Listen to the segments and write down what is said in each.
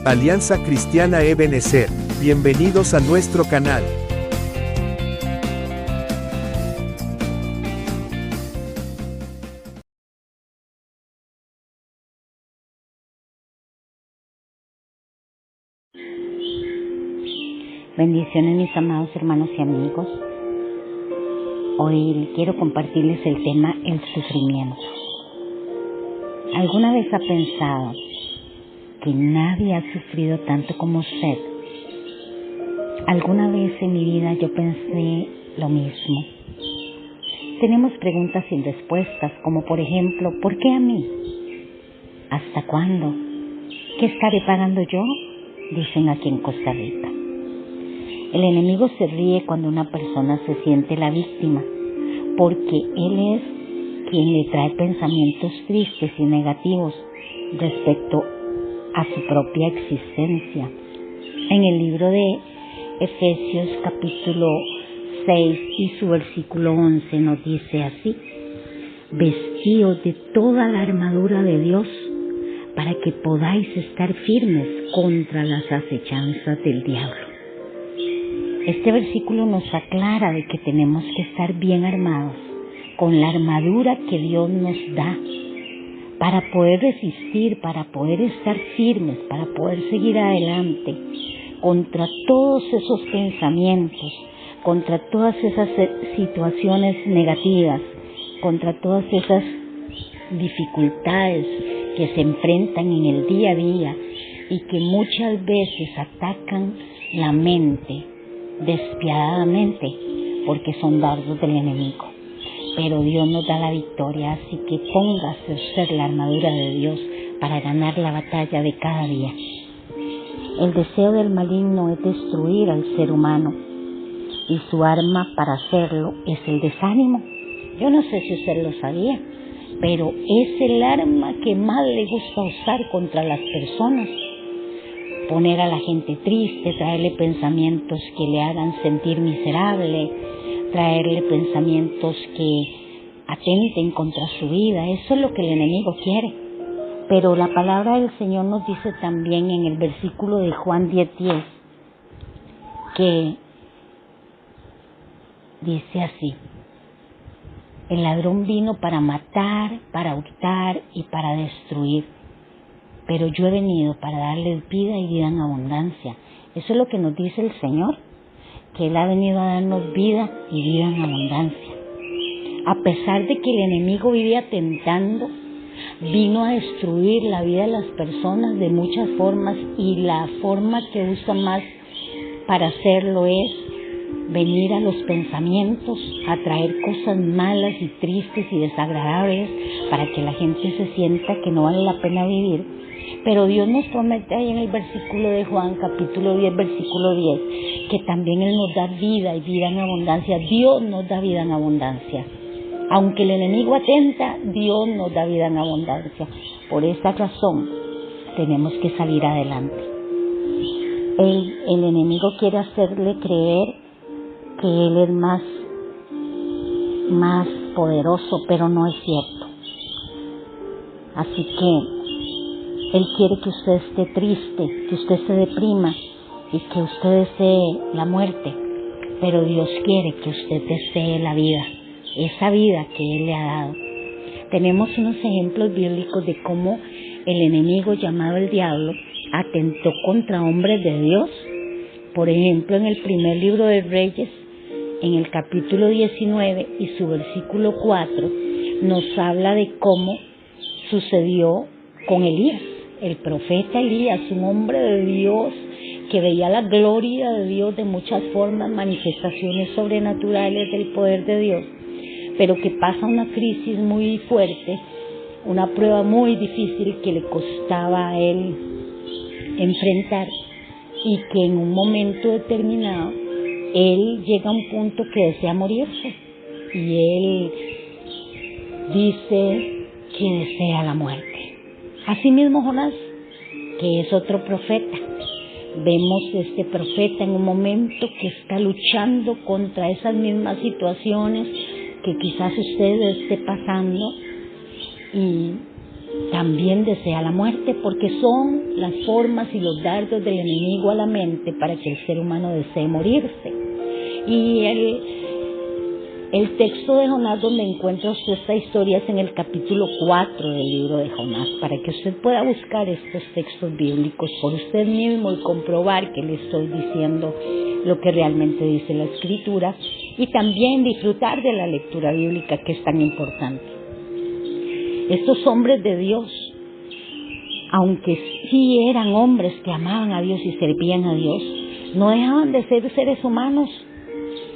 Alianza Cristiana Ebenezer, bienvenidos a nuestro canal. Bendiciones, mis amados hermanos y amigos. Hoy quiero compartirles el tema el sufrimiento. ¿Alguna vez ha pensado que nadie ha sufrido tanto como usted? Alguna vez en mi vida yo pensé lo mismo. Tenemos preguntas sin respuestas, como por ejemplo, ¿por qué a mí? ¿Hasta cuándo? ¿Qué estaré pagando yo? Dicen aquí en Costa Rica. El enemigo se ríe cuando una persona se siente la víctima, porque él es quien le trae pensamientos tristes y negativos respecto a su propia existencia. En el libro de Efesios capítulo 6 y su versículo 11 nos dice así: vestíos de toda la armadura de Dios para que podáis estar firmes contra las acechanzas del diablo. Este versículo nos aclara de que tenemos que estar bien armados con la armadura que Dios nos da para poder resistir, para poder estar firmes, para poder seguir adelante contra todos esos pensamientos, contra todas esas situaciones negativas, contra todas esas dificultades que se enfrentan en el día a día y que muchas veces atacan la mente despiadadamente, porque son dardos del enemigo. Pero Dios nos da la victoria, así que póngase usted la armadura de Dios para ganar la batalla de cada día. El deseo del maligno es destruir al ser humano, y su arma para hacerlo es el desánimo. Yo no sé si usted lo sabía, pero es el arma que más le gusta usar contra las personas. Poner a la gente triste, traerle pensamientos que le hagan sentir miserable, traerle pensamientos que atenten contra su vida. Eso es lo que el enemigo quiere. Pero la palabra del Señor nos dice también en el versículo de Juan 10:10 que dice así: el ladrón vino para matar, para hurtar y para destruir, pero yo he venido para darles vida y vida en abundancia. Eso es lo que nos dice el Señor, que Él ha venido a darnos vida y vida en abundancia. A pesar de que el enemigo vive atentando, vino a destruir la vida de las personas de muchas formas, y la forma que usa más para hacerlo es venir a los pensamientos, a traer cosas malas y tristes y desagradables para que la gente se sienta que no vale la pena vivir. Pero Dios nos promete ahí en el versículo de Juan, capítulo 10, versículo 10, que también Él nos da vida y vida en abundancia. Dios nos da vida en abundancia. Aunque el enemigo atenta, Dios nos da vida en abundancia. Por esta razón, tenemos que salir adelante. El enemigo quiere hacerle creer que Él es más poderoso, pero no es cierto. Así que Él quiere que usted esté triste, que usted se deprima y que usted desee la muerte. Pero Dios quiere que usted desee la vida, esa vida que Él le ha dado. Tenemos unos ejemplos bíblicos de cómo el enemigo llamado el diablo atentó contra hombres de Dios. Por ejemplo, en el primer libro de Reyes, en el capítulo 19 y su versículo 4, nos habla de cómo sucedió con Elías. El profeta Elías, un hombre de Dios que veía la gloria de Dios de muchas formas, manifestaciones sobrenaturales del poder de Dios, pero que pasa una crisis muy fuerte, una prueba muy difícil que le costaba a él enfrentar, y que en un momento determinado él llega a un punto que desea morirse, y él dice que desea la muerte. Asimismo Jonás, que es otro profeta, vemos este profeta en un momento que está luchando contra esas mismas situaciones que quizás usted esté pasando, y también desea la muerte, porque son las formas y los dardos del enemigo a la mente para que el ser humano desee morirse. Y el texto de Jonás donde encuentra usted esta historia es en el capítulo 4 del libro de Jonás, para que usted pueda buscar estos textos bíblicos por usted mismo y comprobar que le estoy diciendo lo que realmente dice la Escritura, y también disfrutar de la lectura bíblica, que es tan importante. Estos hombres de Dios, aunque sí eran hombres que amaban a Dios y servían a Dios, no dejaban de ser seres humanos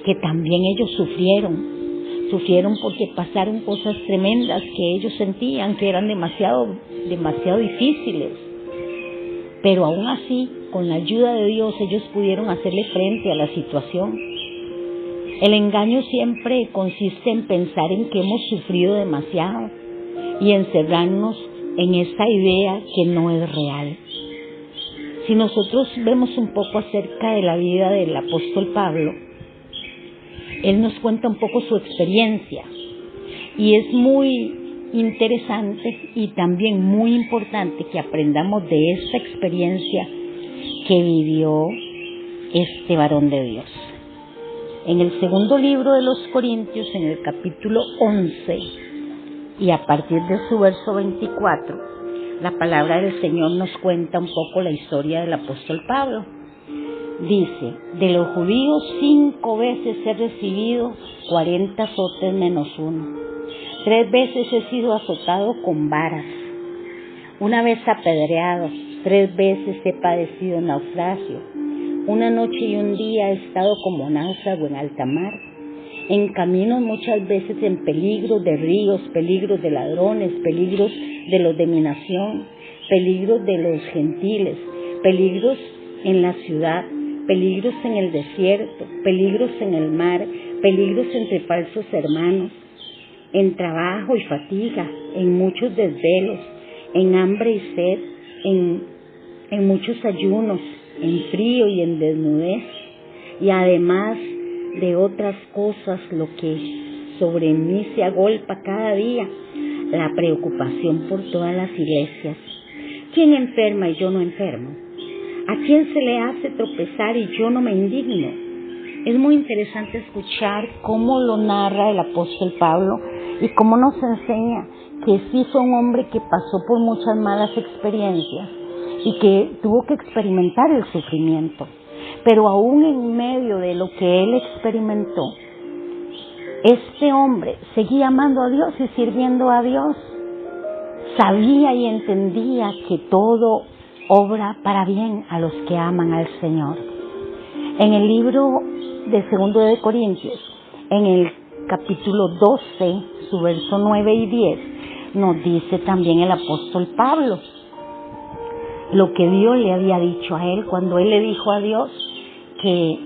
que también ellos sufrieron porque pasaron cosas tremendas que ellos sentían que eran demasiado difíciles, pero aún así, con la ayuda de Dios, ellos pudieron hacerle frente a la situación. El engaño siempre consiste en pensar en que hemos sufrido demasiado y encerrarnos en esa idea que no es real. Si nosotros vemos un poco acerca de la vida del apóstol Pablo, él nos cuenta un poco su experiencia y es muy interesante y también muy importante que aprendamos de esta experiencia que vivió este varón de Dios. En el segundo libro de los Corintios, en el capítulo 11 y a partir de su verso 24, la palabra del Señor nos cuenta un poco la historia del apóstol Pablo. Dice: de los judíos 5 veces he recibido 40 azotes menos 1. 3 veces he sido azotado con varas. 1 vez apedreado. 3 veces he padecido naufragio. 1 noche y 1 día he estado como náufrago en alta mar. En caminos muchas veces en peligros de ríos, peligros de ladrones, peligros de los de mi nación, peligros de los gentiles, peligros en la ciudad, peligros en el desierto, peligros en el mar, peligros entre falsos hermanos, en trabajo y fatiga, en muchos desvelos, en hambre y sed, en muchos ayunos, en frío y en desnudez, y además de otras cosas, lo que sobre mí se agolpa cada día, la preocupación por todas las iglesias. ¿Quién enferma y yo no enfermo? ¿A quién se le hace tropezar y yo no me indigno? Es muy interesante escuchar cómo lo narra el apóstol Pablo y cómo nos enseña que sí fue un hombre que pasó por muchas malas experiencias y que tuvo que experimentar el sufrimiento. Pero aún en medio de lo que él experimentó, este hombre seguía amando a Dios y sirviendo a Dios. Sabía y entendía que todo obra para bien a los que aman al Señor. En el libro de 2 de Corintios, en el capítulo 12, su verso 9 y 10, nos dice también el apóstol Pablo lo que Dios le había dicho a él cuando él le dijo a Dios que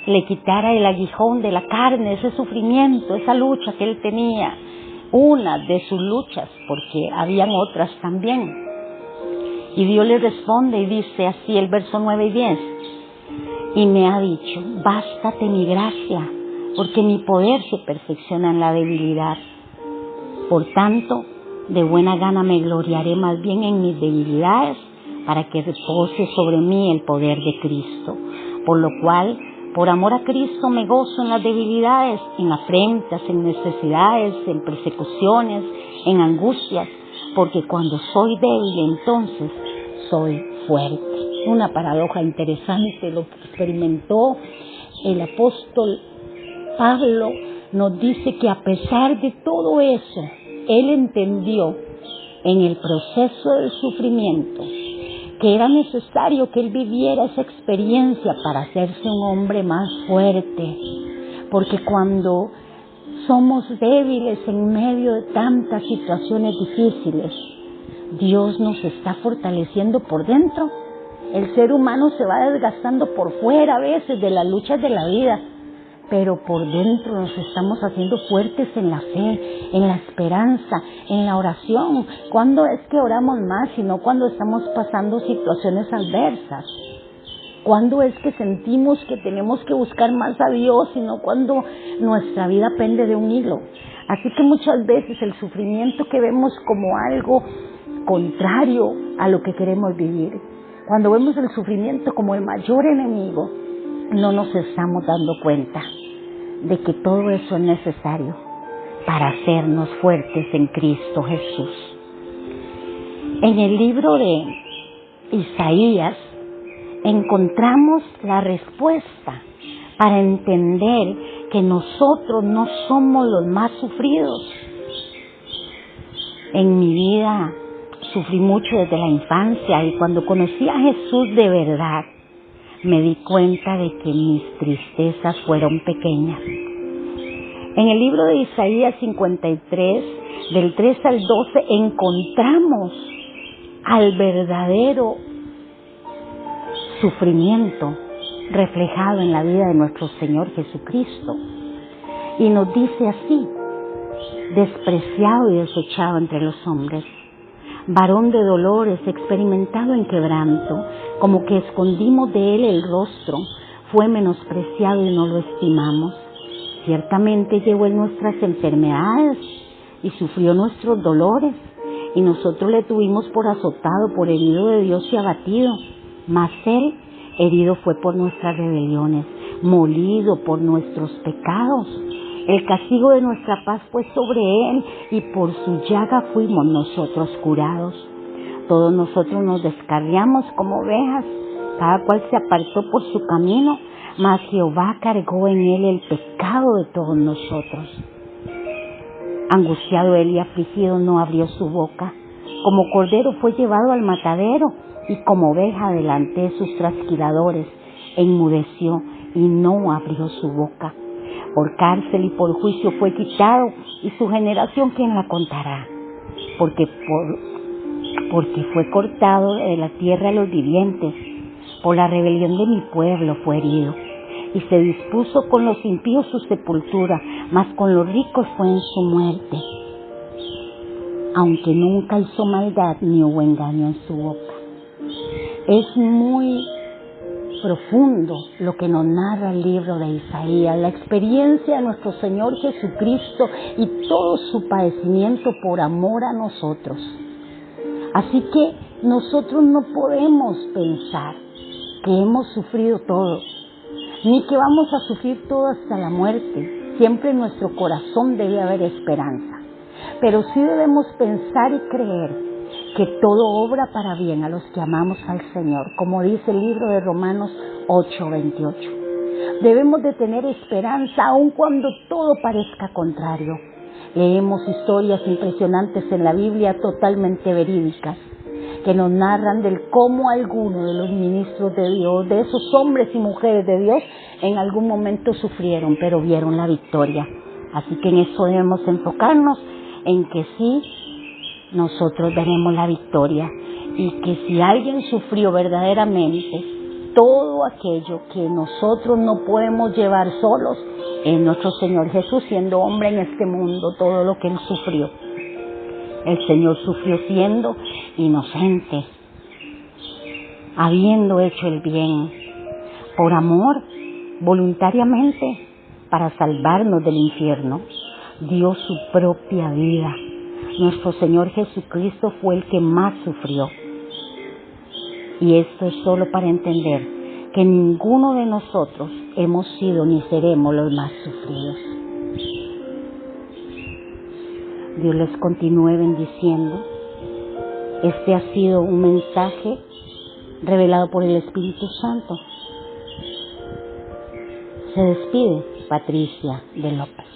le quitara el aguijón de la carne, ese sufrimiento, esa lucha que él tenía, una de sus luchas, porque habían otras también. Y Dios le responde y dice así el verso 9 y 10, y me ha dicho: bástate mi gracia, porque mi poder se perfecciona en la debilidad. Por tanto, de buena gana me gloriaré más bien en mis debilidades, para que repose sobre mí el poder de Cristo. Por lo cual, por amor a Cristo me gozo en las debilidades, en afrentas, en necesidades, en persecuciones, en angustias, porque cuando soy débil, entonces soy fuerte. Una paradoja interesante lo que experimentó el apóstol Pablo. Nos dice que a pesar de todo eso, él entendió en el proceso del sufrimiento que era necesario que él viviera esa experiencia para hacerse un hombre más fuerte, porque cuando somos débiles en medio de tantas situaciones difíciles, Dios nos está fortaleciendo por dentro. El ser humano se va desgastando por fuera a veces de las luchas de la vida, pero por dentro nos estamos haciendo fuertes en la fe, en la esperanza, en la oración. ¿Cuándo es que oramos más sino cuando estamos pasando situaciones adversas? ¿Cuándo es que sentimos que tenemos que buscar más a Dios sino cuando nuestra vida pende de un hilo? Así que muchas veces el sufrimiento que vemos como algo contrario a lo que queremos vivir. Cuando vemos el sufrimiento como el mayor enemigo, no nos estamos dando cuenta de que todo eso es necesario para hacernos fuertes en Cristo Jesús. En el libro de Isaías encontramos la respuesta para entender que nosotros no somos los más sufridos. En mi vida sufrí mucho desde la infancia y cuando conocí a Jesús de verdad, me di cuenta de que mis tristezas fueron pequeñas. En el libro de Isaías 53, del 3 al 12, encontramos al verdadero sufrimiento reflejado en la vida de nuestro Señor Jesucristo. Y nos dice así: despreciado y desechado entre los hombres, varón de dolores, experimentado en quebranto, como que escondimos de él el rostro, fue menospreciado y no lo estimamos. Ciertamente llevó él nuestras enfermedades y sufrió nuestros dolores, y nosotros le tuvimos por azotado, por herido de Dios y abatido. Mas él herido fue por nuestras rebeliones, molido por nuestros pecados. El castigo de nuestra paz fue sobre él, y por su llaga fuimos nosotros curados. Todos nosotros nos descarriamos como ovejas, cada cual se apartó por su camino, mas Jehová cargó en él el pecado de todos nosotros. Angustiado él y afligido no abrió su boca. Como cordero fue llevado al matadero, y como oveja delante de sus trasquiladores, enmudeció y no abrió su boca. Por cárcel y por juicio fue quitado, y su generación ¿quién la contará? Porque fue cortado de la tierra de los vivientes, por la rebelión de mi pueblo fue herido. Y se dispuso con los impíos su sepultura, mas con los ricos fue en su muerte. Aunque nunca hizo maldad ni hubo engaño en su boca. Es muy profundo lo que nos narra el libro de Isaías, la experiencia de nuestro Señor Jesucristo y todo su padecimiento por amor a nosotros. Así que nosotros no podemos pensar que hemos sufrido todo, ni que vamos a sufrir todo hasta la muerte. Siempre en nuestro corazón debe haber esperanza, pero sí debemos pensar y creer que todo obra para bien a los que amamos al Señor, como dice el libro de Romanos 8:28. Debemos de tener esperanza aun cuando todo parezca contrario. Leemos historias impresionantes en la Biblia, totalmente verídicas, que nos narran del cómo algunos de los ministros de Dios, de esos hombres y mujeres de Dios, en algún momento sufrieron, pero vieron la victoria. Así que en eso debemos enfocarnos, en que sí, nosotros veremos la victoria, y que si alguien sufrió verdaderamente todo aquello que nosotros no podemos llevar solos, es nuestro Señor Jesús, siendo hombre en este mundo, todo lo que él sufrió. El Señor sufrió siendo inocente, habiendo hecho el bien, por amor, voluntariamente, para salvarnos del infierno. Dio su propia vida. Nuestro Señor Jesucristo fue el que más sufrió. Y esto es solo para entender que ninguno de nosotros hemos sido ni seremos los más sufridos. Dios les continúe bendiciendo. Este ha sido un mensaje revelado por el Espíritu Santo. Se despide Patricia de López.